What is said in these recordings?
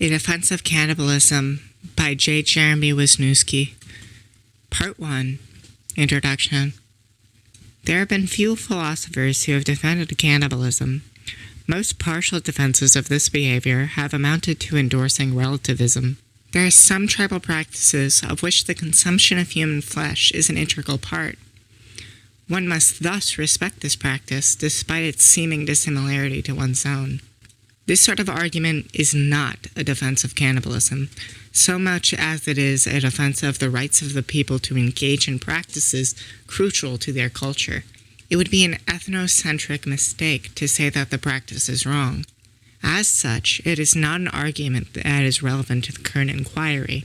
A Defense of Cannibalism by J. Jeremy Wisniewski. Part 1. Introduction. There have been few philosophers who have defended cannibalism. Most partial defenses of this behavior have amounted to endorsing relativism. There are some tribal practices of which the consumption of human flesh is an integral part. One must thus respect this practice despite its seeming dissimilarity to one's own. This sort of argument is not a defense of cannibalism, so much as it is a defense of the rights of the people to engage in practices crucial to their culture. It would be an ethnocentric mistake to say that the practice is wrong. As such, it is not an argument that is relevant to the current inquiry.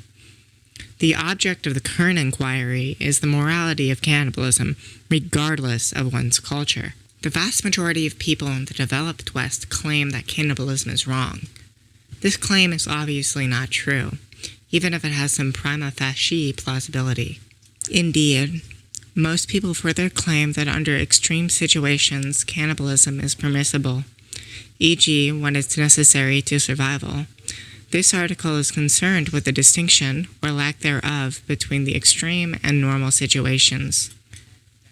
The object of the current inquiry is the morality of cannibalism, regardless of one's culture. The vast majority of people in the developed West claim that cannibalism is wrong. This claim is obviously not true, even if it has some prima facie plausibility. Indeed, most people further claim that under extreme situations, cannibalism is permissible, e.g., when it's necessary to survival. This article is concerned with the distinction, or lack thereof, between the extreme and normal situations.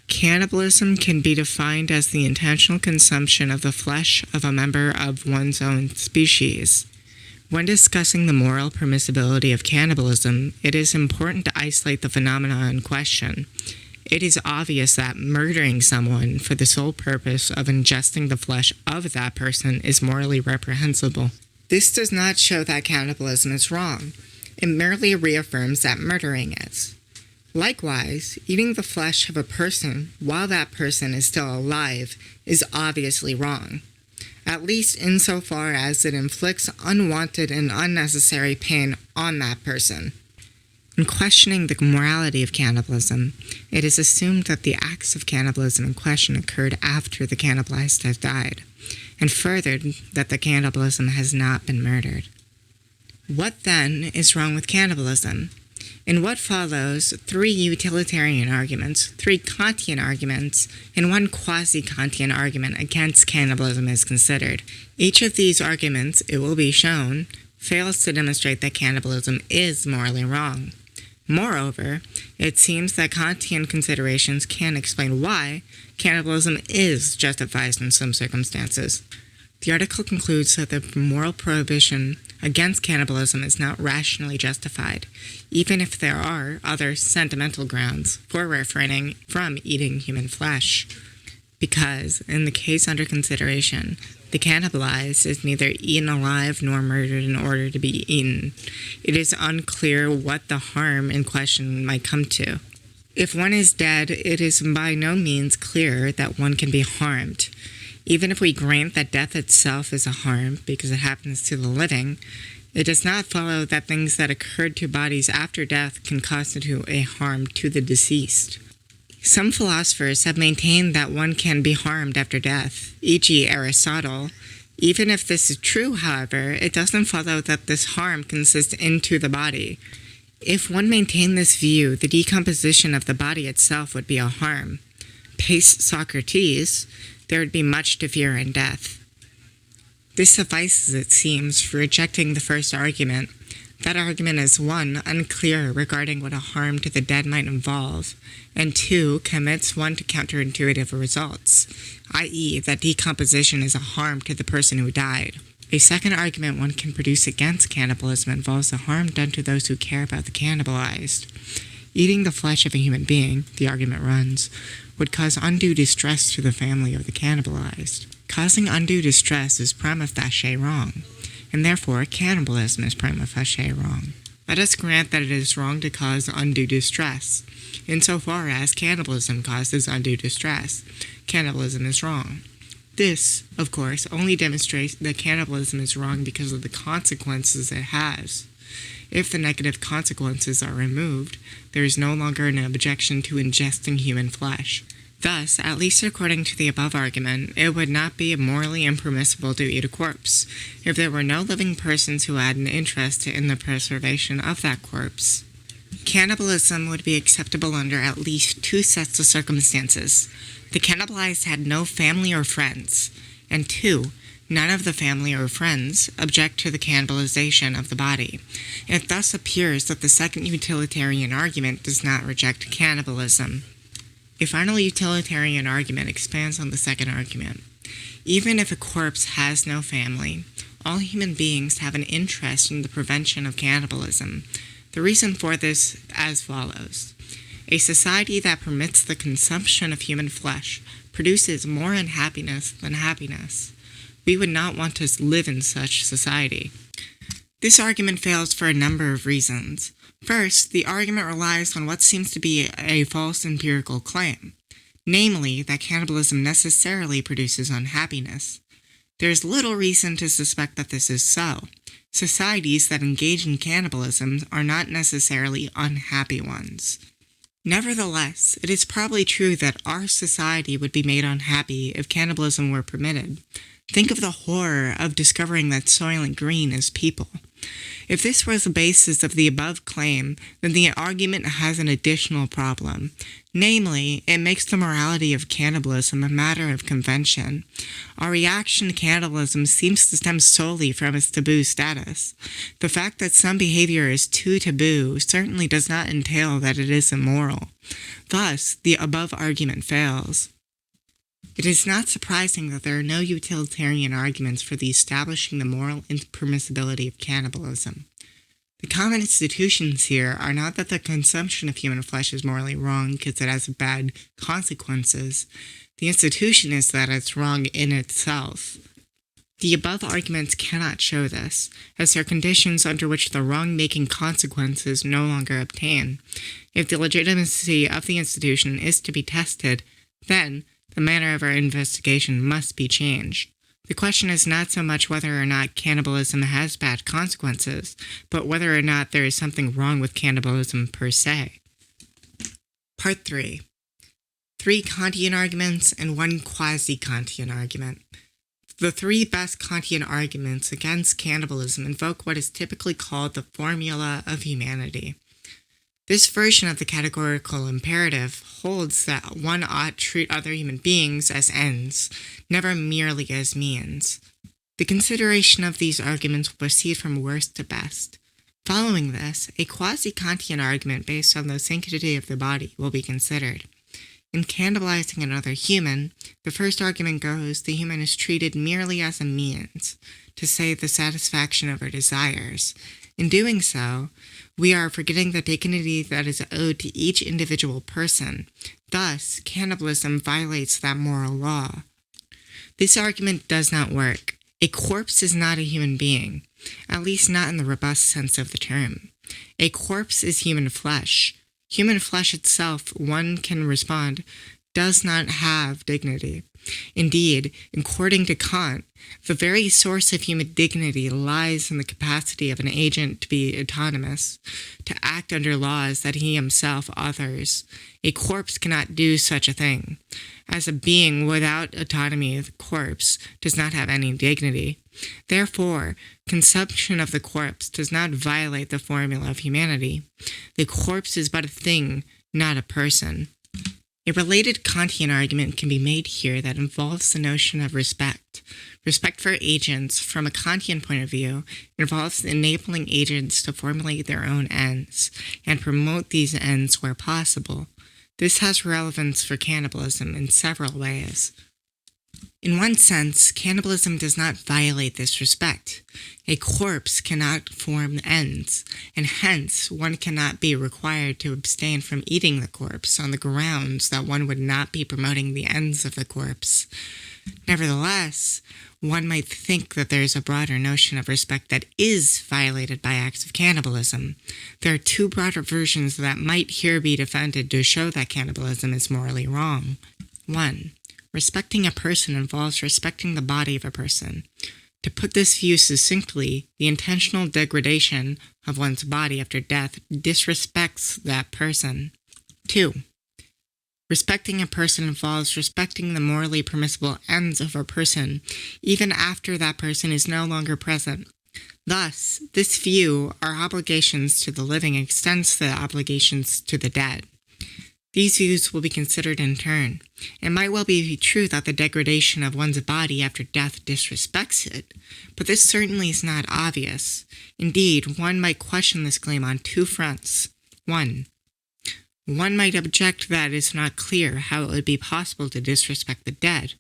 Cannibalism can be defined as the intentional consumption of the flesh of a member of one's own species. When discussing the moral permissibility of cannibalism, it is important to isolate the phenomena in question. It is obvious that murdering someone for the sole purpose of ingesting the flesh of that person is morally reprehensible. This does not show that cannibalism is wrong. It merely reaffirms that murdering is. Likewise, eating the flesh of a person while that person is still alive is obviously wrong, at least insofar as it inflicts unwanted and unnecessary pain on that person. In questioning the morality of cannibalism, it is assumed that the acts of cannibalism in question occurred after the cannibalized has died, and further, that the cannibalism has not been murdered. What then is wrong with cannibalism? In what follows, 3 utilitarian arguments, 3 Kantian arguments, and 1 quasi-Kantian argument against cannibalism is considered. Each of these arguments, it will be shown, fails to demonstrate that cannibalism is morally wrong. Moreover, it seems that Kantian considerations can explain why cannibalism is justified in some circumstances. The article concludes that the moral prohibition against cannibalism is not rationally justified, even if there are other sentimental grounds for refraining from eating human flesh. Because, in the case under consideration, the cannibalized is neither eaten alive nor murdered in order to be eaten. It is unclear what the harm in question might come to. If one is dead, it is by no means clear that one can be harmed. Even if we grant that death itself is a harm because it happens to the living, it does not follow that things that occurred to bodies after death can constitute a harm to the deceased. Some philosophers have maintained that one can be harmed after death, e.g. Aristotle. Even if this is true, however, it doesn't follow that this harm consists into the body. If one maintained this view, the decomposition of the body itself would be a harm. Pace Socrates, there would be much to fear in death. This suffices, it seems, for rejecting the first argument. That argument is 1, unclear regarding what a harm to the dead might involve, and 2, commits one to counterintuitive results, i.e. that decomposition is a harm to the person who died. A second argument one can produce against cannibalism involves the harm done to those who care about the cannibalized. Eating the flesh of a human being, the argument runs, would cause undue distress to the family of the cannibalized. Causing undue distress is prima facie wrong, and therefore cannibalism is prima facie wrong. Let us grant that it is wrong to cause undue distress. Insofar as cannibalism causes undue distress, cannibalism is wrong. This, of course, only demonstrates that cannibalism is wrong because of the consequences it has. If the negative consequences are removed, there is no longer an objection to ingesting human flesh. Thus, at least according to the above argument, it would not be morally impermissible to eat a corpse, if there were no living persons who had an interest in the preservation of that corpse. Cannibalism would be acceptable under at least 2 sets of circumstances. The cannibalized had no family or friends, and 2, None of the family or friends object to the cannibalization of the body. It thus appears that the second utilitarian argument does not reject cannibalism. A final utilitarian argument expands on the second argument. Even if a corpse has no family, all human beings have an interest in the prevention of cannibalism. The reason for this as follows. A society that permits the consumption of human flesh produces more unhappiness than happiness. We would not want to live in such society. This argument fails for a number of reasons. First, the argument relies on what seems to be a false empirical claim, namely that cannibalism necessarily produces unhappiness. There is little reason to suspect that this is so. Societies that engage in cannibalism are not necessarily unhappy ones. Nevertheless, it is probably true that our society would be made unhappy if cannibalism were permitted. Think of the horror of discovering that Soylent Green is people. If this was the basis of the above claim, then the argument has an additional problem. Namely, it makes the morality of cannibalism a matter of convention. Our reaction to cannibalism seems to stem solely from its taboo status. The fact that some behavior is too taboo certainly does not entail that it is immoral. Thus, the above argument fails. It is not surprising that there are no utilitarian arguments for the establishing the moral impermissibility of cannibalism. The common institutions here are not that the consumption of human flesh is morally wrong because it has bad consequences. The institution is that it's wrong in itself. The above arguments cannot show this, as there are conditions under which the wrong-making consequences no longer obtain. If the legitimacy of the institution is to be tested, then the manner of our investigation must be changed. The question is not so much whether or not cannibalism has bad consequences, but whether or not there is something wrong with cannibalism per se. Part 3. 3 Kantian arguments and 1 quasi-Kantian argument. The 3 best Kantian arguments against cannibalism invoke what is typically called the formula of humanity. This version of the categorical imperative holds that one ought to treat other human beings as ends, never merely as means. The consideration of these arguments will proceed from worst to best. Following this, a quasi-Kantian argument based on the sanctity of the body will be considered. In cannibalizing another human, the first argument goes the human is treated merely as a means to save the satisfaction of our desires. In doing so, we are forgetting the dignity that is owed to each individual person. Thus, cannibalism violates that moral law. This argument does not work. A corpse is not a human being, at least not in the robust sense of the term. A corpse is human flesh. Human flesh itself, one can respond, does not have dignity. Indeed, according to Kant, the very source of human dignity lies in the capacity of an agent to be autonomous, to act under laws that he himself authors. A corpse cannot do such a thing. As a being without autonomy, the corpse does not have any dignity. Therefore, consumption of the corpse does not violate the formula of humanity. The corpse is but a thing, not a person. A related Kantian argument can be made here that involves the notion of respect. Respect for agents, from a Kantian point of view, involves enabling agents to formulate their own ends and promote these ends where possible. This has relevance for cannibalism in several ways. In one sense, cannibalism does not violate this respect. A corpse cannot form ends, and hence one cannot be required to abstain from eating the corpse on the grounds that one would not be promoting the ends of the corpse. Nevertheless, one might think that there is a broader notion of respect that is violated by acts of cannibalism. There are 2 broader versions that might here be defended to show that cannibalism is morally wrong. 1. Respecting a person involves respecting the body of a person. To put this view succinctly, the intentional degradation of one's body after death disrespects that person. 2. Respecting a person involves respecting the morally permissible ends of a person, even after that person is no longer present. Thus, this view, our obligations to the living extends to the obligations to the dead. These views will be considered in turn. It might well be true that the degradation of one's body after death disrespects it, but this certainly is not obvious. Indeed, one might question this claim on two fronts. One might object that it is not clear how it would be possible to disrespect the dead.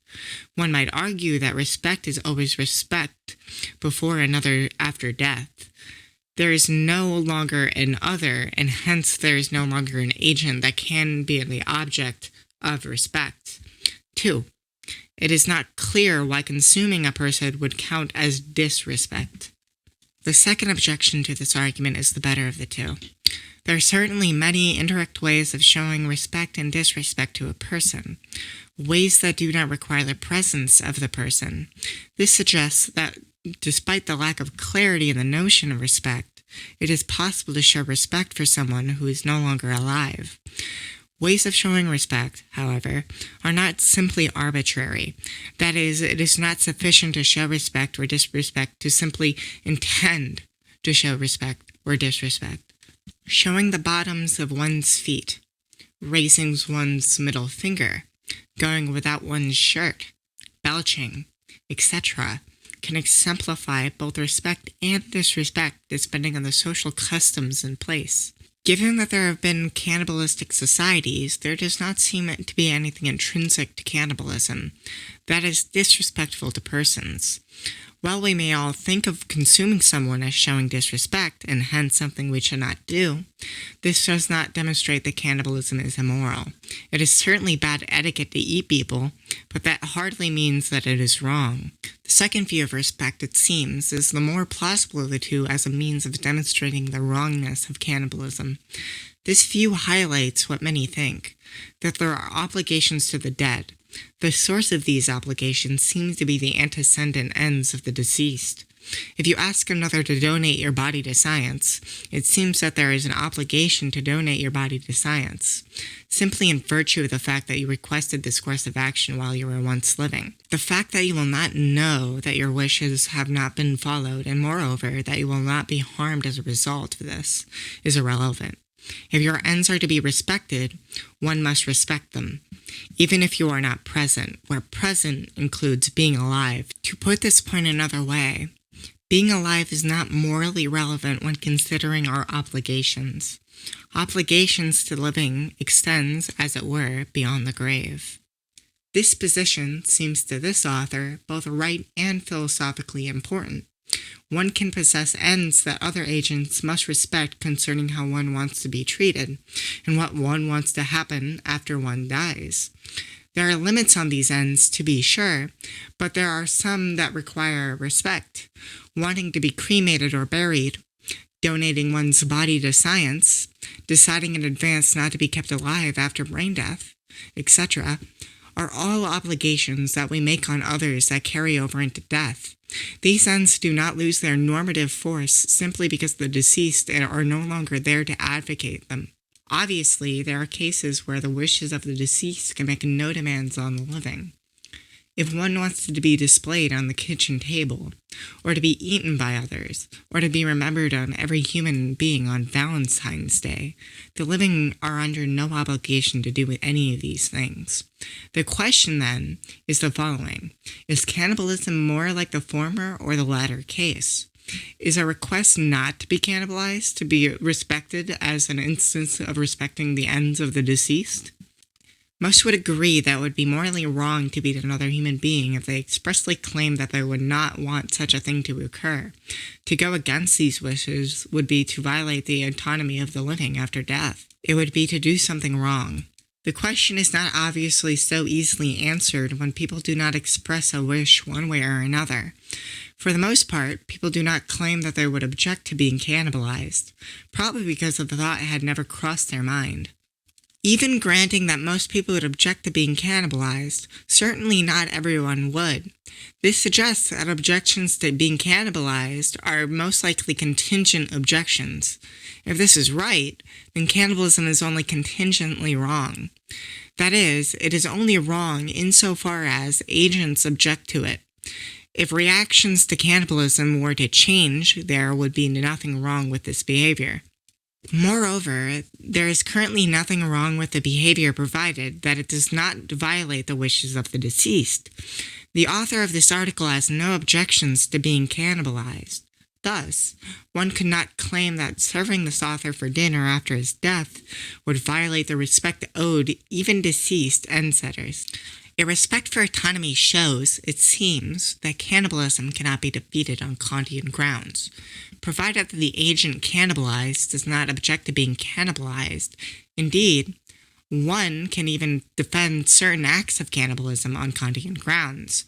One might argue that respect is always respect before another after death. There is no longer an other, and hence there is no longer an agent that can be the object of respect. 2. It is not clear why consuming a person would count as disrespect. The second objection to this argument is the better of the two. There are certainly many indirect ways of showing respect and disrespect to a person, ways that do not require the presence of the person. This suggests that despite the lack of clarity in the notion of respect, it is possible to show respect for someone who is no longer alive. Ways of showing respect, however, are not simply arbitrary. That is, it is not sufficient to show respect or disrespect to simply intend to show respect or disrespect. Showing the bottoms of one's feet, raising one's middle finger, going without one's shirt, belching, etc., can exemplify both respect and disrespect depending on the social customs in place. Given that there have been cannibalistic societies, there does not seem to be anything intrinsic to cannibalism that is disrespectful to persons. While we may all think of consuming someone as showing disrespect, and hence something we should not do, this does not demonstrate that cannibalism is immoral. It is certainly bad etiquette to eat people, but that hardly means that it is wrong. The second view of respect, it seems, is the more plausible of the two as a means of demonstrating the wrongness of cannibalism. This view highlights what many think, that there are obligations to the dead. The source of these obligations seems to be the antecedent ends of the deceased. If you ask another to donate your body to science, it seems that there is an obligation to donate your body to science, simply in virtue of the fact that you requested this course of action while you were once living. The fact that you will not know that your wishes have not been followed, and moreover, that you will not be harmed as a result of this, is irrelevant. If your ends are to be respected, one must respect them, even if you are not present, where present includes being alive. To put this point another way, being alive is not morally relevant when considering our obligations. Obligations to living extends, as it were, beyond the grave. This position seems to this author both right and philosophically important. One can possess ends that other agents must respect concerning how one wants to be treated, and what one wants to happen after one dies. There are limits on these ends, to be sure, but there are some that require respect. Wanting to be cremated or buried, donating one's body to science, deciding in advance not to be kept alive after brain death, etc., are all obligations that we make on others that carry over into death. These ends do not lose their normative force simply because the deceased are no longer there to advocate them. Obviously, there are cases where the wishes of the deceased can make no demands on the living. If one wants to be displayed on the kitchen table, or to be eaten by others, or to be remembered on every human being on Valentine's Day, the living are under no obligation to do any of these things. The question, then, is the following. Is cannibalism more like the former or the latter case? Is a request not to be cannibalized to be respected as an instance of respecting the ends of the deceased? Most would agree that it would be morally wrong to beat another human being if they expressly claimed that they would not want such a thing to occur. To go against these wishes would be to violate the autonomy of the living after death. It would be to do something wrong. The question is not obviously so easily answered when people do not express a wish one way or another. For the most part, people do not claim that they would object to being cannibalized, probably because the thought had never crossed their mind. Even granting that most people would object to being cannibalized, certainly not everyone would. This suggests that objections to being cannibalized are most likely contingent objections. If this is right, then cannibalism is only contingently wrong. That is, it is only wrong insofar as agents object to it. If reactions to cannibalism were to change, there would be nothing wrong with this behavior. Moreover, there is currently nothing wrong with the behavior provided that it does not violate the wishes of the deceased. The author of this article has no objections to being cannibalized. Thus, one could not claim that serving this author for dinner after his death would violate the respect owed even deceased end-setters. A respect for autonomy shows, it seems, that cannibalism cannot be defeated on Kantian grounds. Provided that the agent cannibalized does not object to being cannibalized. Indeed, one can even defend certain acts of cannibalism on Kantian grounds.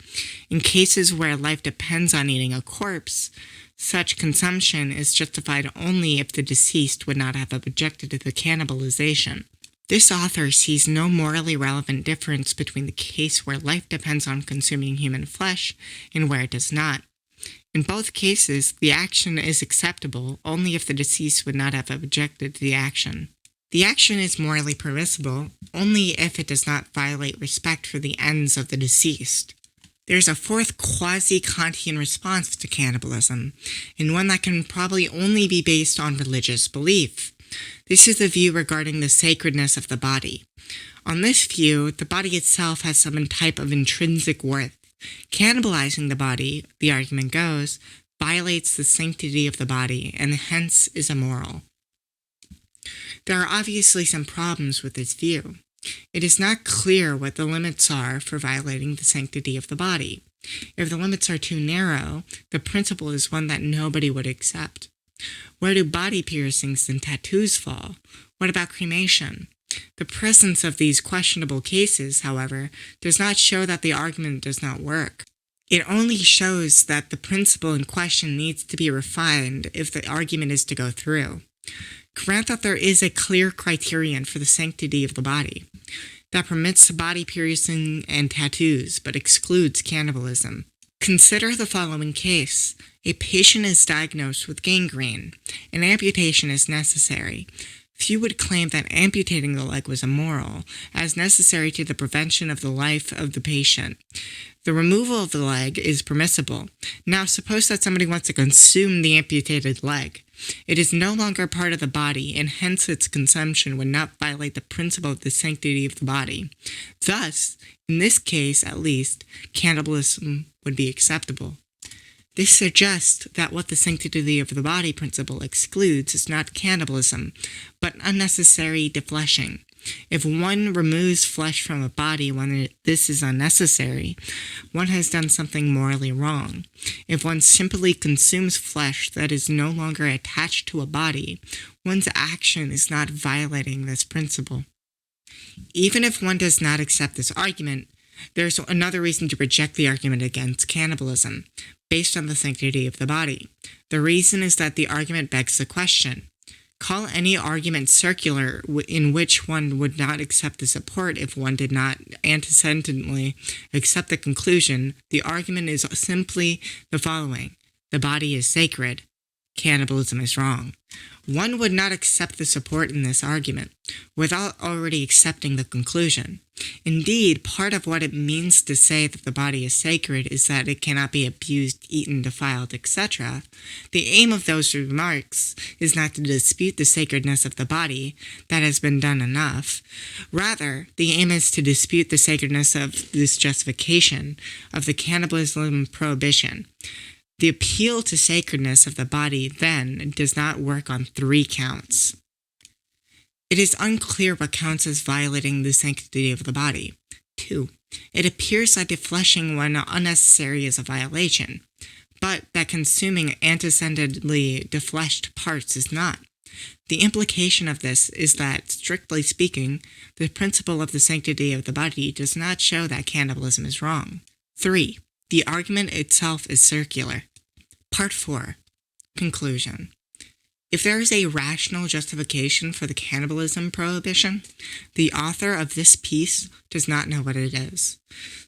In cases where life depends on eating a corpse, such consumption is justified only if the deceased would not have objected to the cannibalization. This author sees no morally relevant difference between the case where life depends on consuming human flesh and where it does not. In both cases, the action is acceptable only if the deceased would not have objected to the action. The action is morally permissible only if it does not violate respect for the ends of the deceased. There's a fourth quasi-Kantian response to cannibalism, and one that can probably only be based on religious belief. This is the view regarding the sacredness of the body. On this view, the body itself has some type of intrinsic worth. Cannibalizing the body, the argument goes, violates the sanctity of the body and hence is immoral. There are obviously some problems with this view. It is not clear what the limits are for violating the sanctity of the body. If the limits are too narrow, the principle is one that nobody would accept. Where do body piercings and tattoos fall? What about cremation? The presence of these questionable cases, however, does not show that the argument does not work. It only shows that the principle in question needs to be refined if the argument is to go through. Grant that there is a clear criterion for the sanctity of the body that permits body piercing and tattoos but excludes cannibalism. Consider the following case. A patient is diagnosed with gangrene. An amputation is necessary. Few would claim that amputating the leg was immoral, as necessary to the prevention of the life of the patient. The removal of the leg is permissible. Now, suppose that somebody wants to consume the amputated leg. It is no longer part of the body, and hence its consumption would not violate the principle of the sanctity of the body. Thus, in this case at least, cannibalism would be acceptable. This suggests that what the sanctity of the body principle excludes is not cannibalism, but unnecessary defleshing. If one removes flesh from a body when this is unnecessary, one has done something morally wrong. If one simply consumes flesh that is no longer attached to a body, one's action is not violating this principle. Even if one does not accept this argument, there's another reason to reject the argument against cannibalism, based on the sanctity of the body. The reason is that the argument begs the question. Call any argument circular in which one would not accept the support if one did not antecedently accept the conclusion. The argument is simply the following. The body is sacred. Cannibalism is wrong. One would not accept the support in this argument without already accepting the conclusion. Indeed, part of what it means to say that the body is sacred is that it cannot be abused, eaten, defiled, etc. The aim of those remarks is not to dispute the sacredness of the body, that has been done enough. Rather, the aim is to dispute the sacredness of this justification of the cannibalism prohibition. The appeal to sacredness of the body, then, does not work on 3 counts. It is unclear what counts as violating the sanctity of the body. 2. It appears that defleshing when unnecessary is a violation, but that consuming antecedently defleshed parts is not. The implication of this is that, strictly speaking, the principle of the sanctity of the body does not show that cannibalism is wrong. 3. The argument itself is circular. Part 4. Conclusion. If there is a rational justification for the cannibalism prohibition, the author of this piece does not know what it is.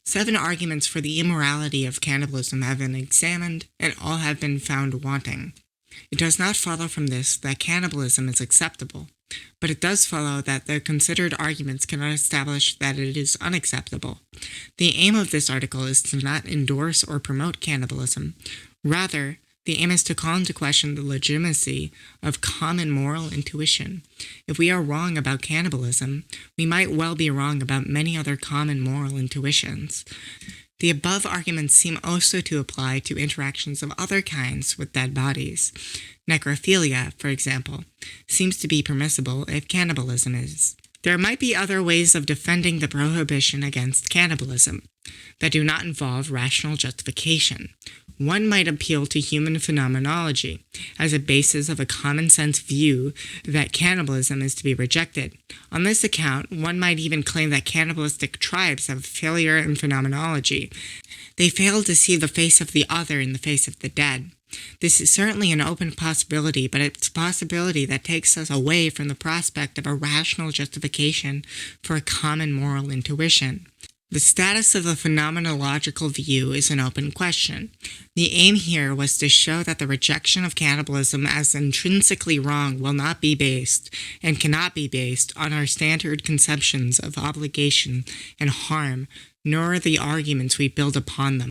7 arguments for the immorality of cannibalism have been examined, and all have been found wanting. It does not follow from this that cannibalism is acceptable, but it does follow that the considered arguments cannot establish that it is unacceptable. The aim of this article is to not endorse or promote cannibalism. Rather, The aim is to call into question the legitimacy of common moral intuition. If we are wrong about cannibalism, we might well be wrong about many other common moral intuitions. The above arguments seem also to apply to interactions of other kinds with dead bodies. Necrophilia, for example, seems to be permissible if cannibalism is. There might be other ways of defending the prohibition against cannibalism that do not involve rational justification. One might appeal to human phenomenology as a basis of a common-sense view that cannibalism is to be rejected. On this account, one might even claim that cannibalistic tribes have a failure in phenomenology. They fail to see the face of the other in the face of the dead. This is certainly an open possibility, but it's a possibility that takes us away from the prospect of a rational justification for a common moral intuition. The status of the phenomenological view is an open question. The aim here was to show that the rejection of cannibalism as intrinsically wrong will not be based, and cannot be based, on our standard conceptions of obligation and harm, nor the arguments we build upon them.